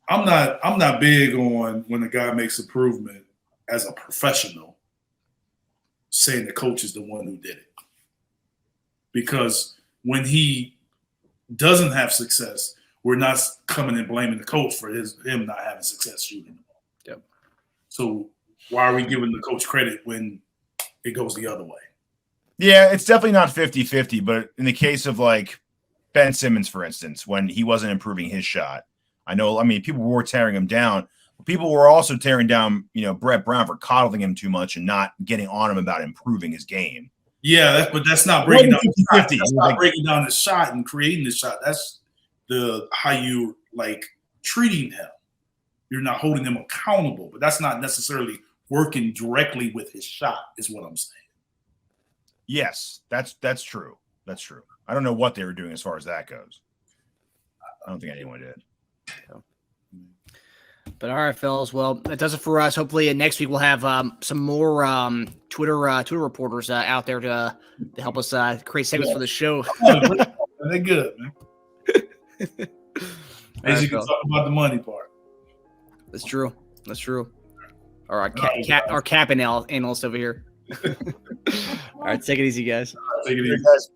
I'm not big on when a guy makes improvement as a professional saying the coach is the one who did it. Because when he doesn't have success, we're not coming and blaming the coach for him not having success shooting the ball. Yep. So why are we giving the coach credit when it goes the other way? Yeah, it's definitely not 50-50, but in the case of like Ben Simmons, for instance, when he wasn't improving his shot, people were tearing him down. People were also tearing down, Brett Brown for coddling him too much and not getting on him about improving his game. Yeah, but that's not breaking down the shot. That's not breaking down the shot and creating the shot. That's how you treating him. You're not holding him accountable, but that's not necessarily working directly with his shot, is what I'm saying. Yes, that's true. That's true. I don't know what they were doing as far as that goes. I don't think anyone did. But all right, fellas. Well, that does it for us. Hopefully, next week we'll have some more Twitter reporters out there to help us create segments for the show. They're good, man. As you can talk about the money part. That's true. Our cap analyst over here. All right, take it easy, guys. Take it easy, guys.